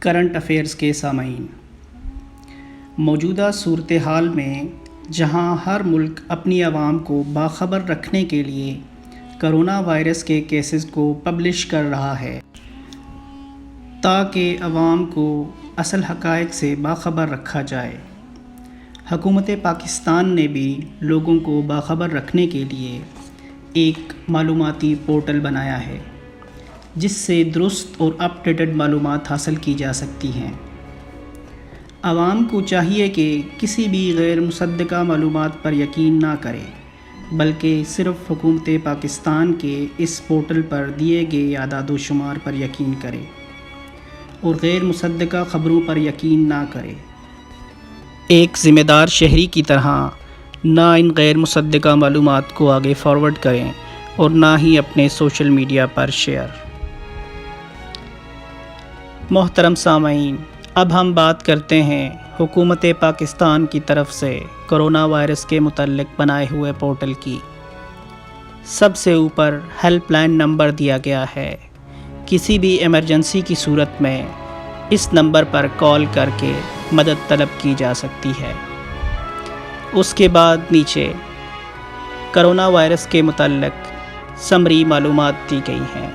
Current affairs کے سامعین، موجودہ صورتحال میں جہاں ہر ملک اپنی عوام کو باخبر رکھنے کے لیے کرونا وائرس کے کیسز کو پبلش کر رہا ہے تاکہ عوام کو اصل حقائق سے باخبر رکھا جائے، حکومت پاکستان نے بھی لوگوں کو باخبر رکھنے کے لیے ایک معلوماتی پورٹل بنایا ہے جس سے درست اور اپ ڈیٹڈ معلومات حاصل کی جا سکتی ہیں۔ عوام کو چاہیے کہ کسی بھی غیر مصدقہ معلومات پر یقین نہ کرے، بلکہ صرف حکومت پاکستان کے اس پورٹل پر دیے گئے اعداد و شمار پر یقین کرے اور غیر مصدقہ خبروں پر یقین نہ کرے۔ ایک ذمہ دار شہری کی طرح نہ ان غیر مصدقہ معلومات کو آگے فارورڈ کریں اور نہ ہی اپنے سوشل میڈیا پر شیئر۔ محترم سامعین، اب ہم بات کرتے ہیں حکومت پاکستان کی طرف سے کرونا وائرس کے متعلق بنائے ہوئے پورٹل کی۔ سب سے اوپر ہیلپ لائن نمبر دیا گیا ہے۔ کسی بھی ایمرجنسی کی صورت میں اس نمبر پر کال کر کے مدد طلب کی جا سکتی ہے۔ اس کے بعد نیچے کرونا وائرس کے متعلق سمری معلومات دی گئی ہیں،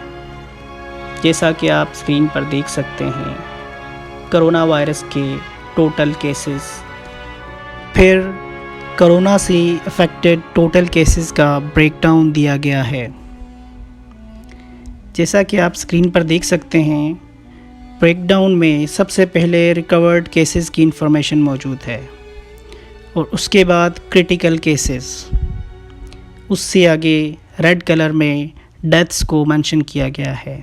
جیسا کہ آپ اسکرین پر دیکھ سکتے ہیں۔ کرونا وائرس کے ٹوٹل کیسز، پھر کرونا سے افیکٹڈ ٹوٹل کیسز کا بریک ڈاؤن دیا گیا ہے۔ جیسا کہ آپ اسکرین پر دیکھ سکتے ہیں، بریک ڈاؤن میں سب سے پہلے ریکورڈ کیسز کی انفارمیشن موجود ہے اور اس کے بعد کرٹیکل کیسز، اس سے آگے ریڈ کلر میں ڈیتھس کو منشن کیا گیا ہے۔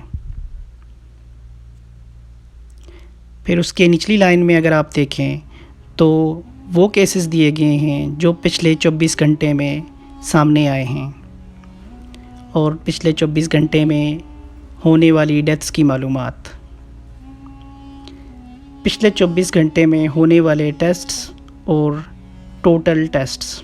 پھر اس کے نچلی لائن میں اگر آپ دیکھیں تو وہ کیسز دیے گئے ہیں جو پچھلے 24 گھنٹے میں سامنے آئے ہیں اور پچھلے 24 گھنٹے میں ہونے والی ڈیتھس کی معلومات، پچھلے 24 گھنٹے میں ہونے والے ٹیسٹس اور ٹوٹل ٹیسٹس۔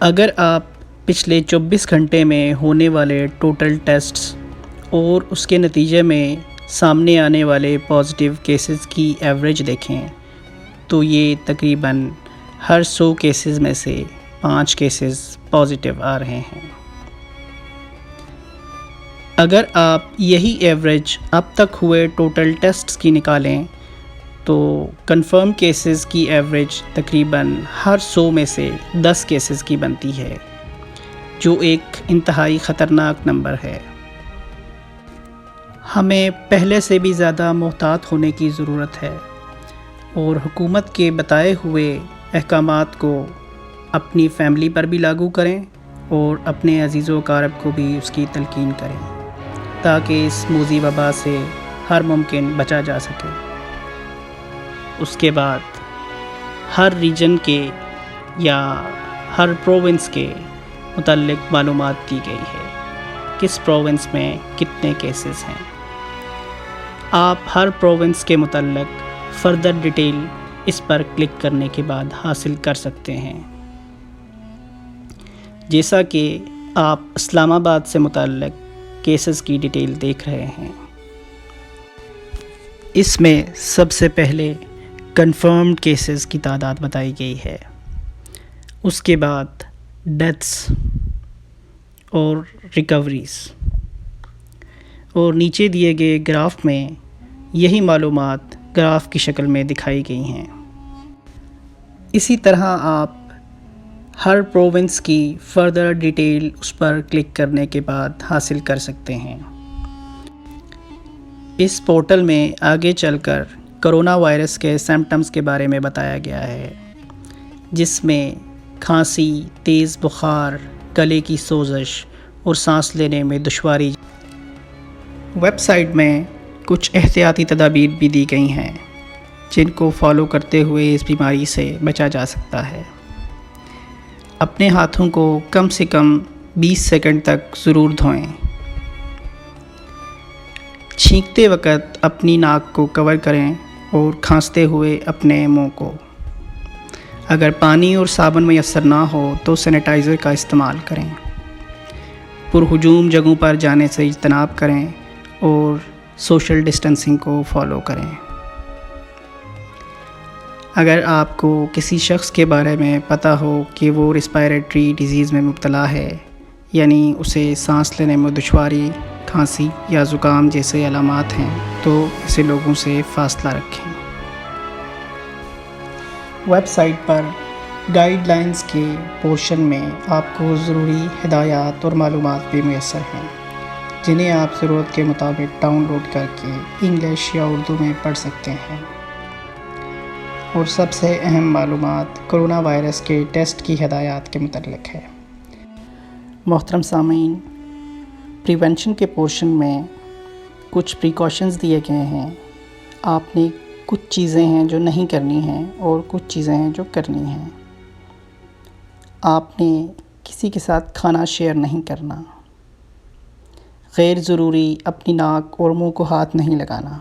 اگر آپ پچھلے 24 گھنٹے میں ہونے والے ٹوٹل ٹیسٹس اور اس کے نتیجے میں سامنے آنے والے پازیٹیو کیسز کی ایوریج دیکھیں تو یہ تقریباً ہر 100 کیسز میں سے 5 کیسز پازیٹیو آ رہے ہیں۔ اگر آپ یہی ایوریج اب تک ہوئے ٹوٹل ٹیسٹس کی نکالیں تو کنفرم کیسز کی ایوریج تقریباً ہر 100 میں سے 10 کیسز کی بنتی ہے، جو ایک انتہائی خطرناک نمبر ہے۔ ہمیں پہلے سے بھی زیادہ محتاط ہونے کی ضرورت ہے اور حکومت کے بتائے ہوئے احکامات کو اپنی فیملی پر بھی لاگو کریں اور اپنے عزیز و اقارب کو بھی اس کی تلقین کریں تاکہ اس موذی وبا سے ہر ممکن بچا جا سکے۔ اس کے بعد ہر ریجن کے یا ہر پروونس کے متعلق معلومات دی گئی ہے، کس پروونس میں کتنے کیسز ہیں۔ آپ ہر پروونس کے متعلق فردر ڈیٹیل اس پر کلک کرنے کے بعد حاصل کر سکتے ہیں۔ جیسا کہ آپ اسلام آباد سے متعلق کیسز کی ڈیٹیل دیکھ رہے ہیں، اس میں سب سے پہلے کنفرمڈ کیسز کی تعداد بتائی گئی ہے، اس کے بعد ڈیتھس اور ریکوریز، اور نیچے دیے گئے گراف میں یہی معلومات گراف کی شکل میں دکھائی گئی ہیں۔ اسی طرح آپ ہر پروونس کی فردر ڈیٹیل اس پر کلک کرنے کے بعد حاصل کر سکتے ہیں۔ اس پورٹل میں آگے چل کر کرونا وائرس کے سمپٹمز کے بارے میں بتایا گیا ہے، جس میں کھانسی، تیز بخار، گلے کی سوزش اور سانس لینے میں دشواری۔ ویب سائٹ میں کچھ احتیاطی تدابیر بھی دی گئی ہیں جن کو فالو کرتے ہوئے اس بیماری سے بچا جا سکتا ہے۔ اپنے ہاتھوں کو کم سے کم 20 سیکنڈ تک ضرور دھوئیں۔ چھینکتے وقت اپنی ناک کو کور کریں اور کھانستے ہوئے اپنے منہ کو۔ اگر پانی اور صابن میسر نہ ہو تو سینیٹائزر کا استعمال کریں۔ پرہجوم جگہوں پر جانے سے اجتناب کریں اور سوشل ڈسٹنسنگ کو فالو کریں۔ اگر آپ کو کسی شخص کے بارے میں پتہ ہو کہ وہ ریسپائریٹری ڈیزیز میں مبتلا ہے، یعنی اسے سانس لینے میں دشواری، کھانسی یا زکام جیسے علامات ہیں، تو ایسے لوگوں سے فاصلہ رکھیں۔ ویب سائٹ پر گائیڈ لائنز کے پورشن میں آپ کو ضروری ہدایات اور معلومات بھی میسر ہیں، جنہیں آپ ضرورت کے مطابق ڈاؤن لوڈ کر کے انگلش یا اردو میں پڑھ سکتے ہیں۔ اور سب سے اہم معلومات کرونا وائرس کے ٹیسٹ کی ہدایات کے متعلق ہے۔ محترم سامعین، پریونشن کے پورشن میں کچھ پریکاشنز دیے گئے ہیں۔ آپ نے کچھ چیزیں ہیں جو نہیں کرنی ہیں اور کچھ چیزیں ہیں جو کرنی ہیں۔ آپ نے کسی کے ساتھ کھانا شیئر نہیں کرنا، غیر ضروری اپنی ناک اور منہ کو ہاتھ نہیں لگانا،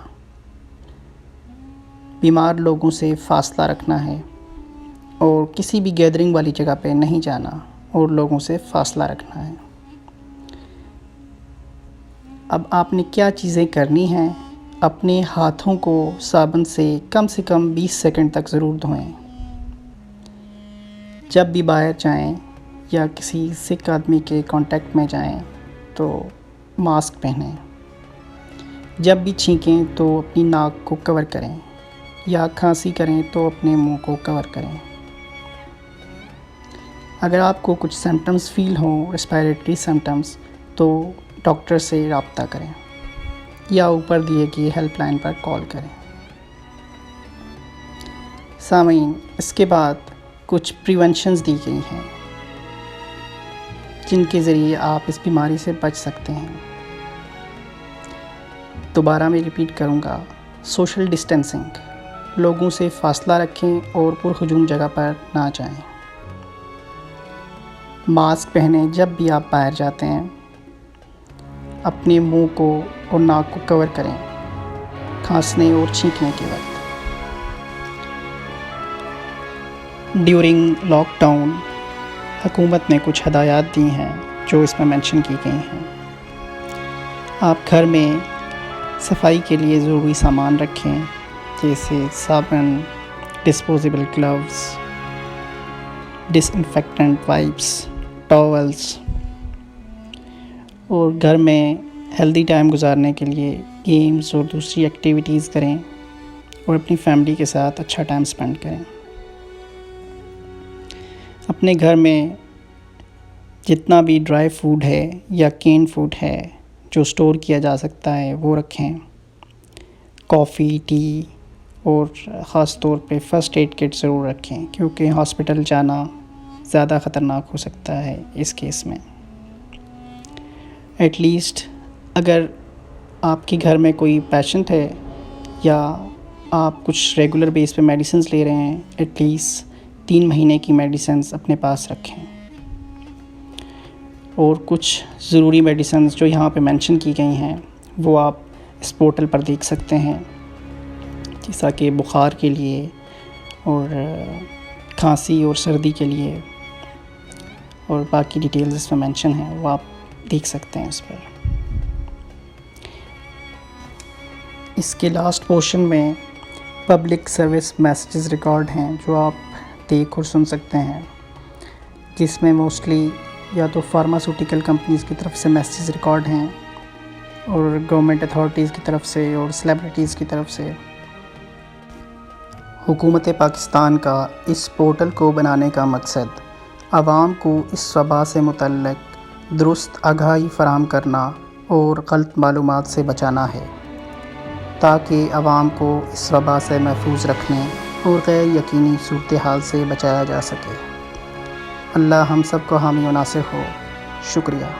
بیمار لوگوں سے فاصلہ رکھنا ہے اور کسی بھی گیدرنگ والی جگہ پہ نہیں جانا اور لوگوں سے فاصلہ رکھنا ہے۔ اب آپ نے کیا چیزیں کرنی ہیں؟ اپنے ہاتھوں کو صابن سے کم 20 سیکنڈ تک ضرور دھوئیں۔ جب بھی باہر جائیں یا کسی سک آدمی کے کانٹیکٹ میں جائیں تو ماسک پہنیں۔ جب بھی چھینکیں تو اپنی ناک کو کور کریں، یا کھانسی کریں تو اپنے منہ کو کور کریں۔ اگر آپ کو کچھ سمٹمز فیل ہوں، ریسپائریٹری سمٹمز، تو ڈاکٹر سے رابطہ کریں یا اوپر دیے گئے ہیلپ لائن پر کال کریں۔ سامعین، اس کے بعد کچھ پریونشنز دی گئی ہیں جن کے ذریعے آپ اس بیماری سے بچ سکتے ہیں۔ دوبارہ میں ریپیٹ کروں گا، سوشل ڈسٹینسنگ، لوگوں سے فاصلہ رکھیں اور پرہجوم جگہ پر نہ جائیں۔ ماسک پہنیں جب بھی آپ باہر جاتے ہیں۔ اپنے منہ کو اور ناک کو کور کریں کھانسنے اور چھینکنے کے وقت۔ ڈیورنگ لاک ڈاؤن حکومت نے کچھ ہدایات دی ہیں جو اس میں مینشن کی گئی ہیں۔ آپ گھر میں صفائی کے لیے ضروری سامان رکھیں، جیسے صابن، ڈسپوزیبل گلوز، ڈس انفیکٹنٹ وائپس، ٹاولز، اور گھر میں ہیلدی ٹائم گزارنے کے لیے گیمز اور دوسری ایکٹیویٹیز کریں اور اپنی فیملی کے ساتھ اچھا ٹائم سپینڈ کریں۔ اپنے گھر میں جتنا بھی ڈرائی فوڈ ہے یا کین فوڈ ہے جو سٹور کیا جا سکتا ہے وہ رکھیں۔ کافی، ٹی اور خاص طور پہ فرسٹ ایڈ کٹ ضرور رکھیں، کیونکہ ہاسپٹل جانا زیادہ خطرناک ہو سکتا ہے اس کیس میں۔ ایٹ لیسٹ اگر آپ کے گھر میں کوئی پیشنٹ ہے یا آپ کچھ ریگولر بیس پہ میڈیسنز لے رہے ہیں، ایٹ لیسٹ 3 مہینے کی میڈیسنز اپنے پاس رکھیں۔ اور کچھ ضروری میڈیسنز جو یہاں پہ مینشن کی گئی ہیں وہ آپ اس پورٹل پر دیکھ سکتے ہیں، جیسا کہ بخار کے لیے اور کھانسی اور سردی کے لیے، اور باقی ڈیٹیلز اس میں مینشن ہیں، وہ آپ دیکھ سکتے ہیں اس پر۔ اس کے لاسٹ پورشن میں پبلک سروس میسیجز ریکارڈ ہیں جو آپ دیکھ اور سن سکتے ہیں، جس میں موسٹلی یا تو فارماسوٹیکل کمپنیز کی طرف سے میسیجز ریکارڈ ہیں اور گورنمنٹ اتھارٹیز کی طرف سے اور سیلیبریٹیز کی طرف سے۔ حکومت پاکستان کا اس پورٹل کو بنانے کا مقصد عوام کو اس وبا سے متعلق درست آگاہی فراہم کرنا اور غلط معلومات سے بچانا ہے، تاکہ عوام کو اس وبا سے محفوظ رکھنے اور غیر یقینی صورتحال سے بچایا جا سکے۔ اللہ ہم سب کو حامی و ناصر ہو۔ شکریہ۔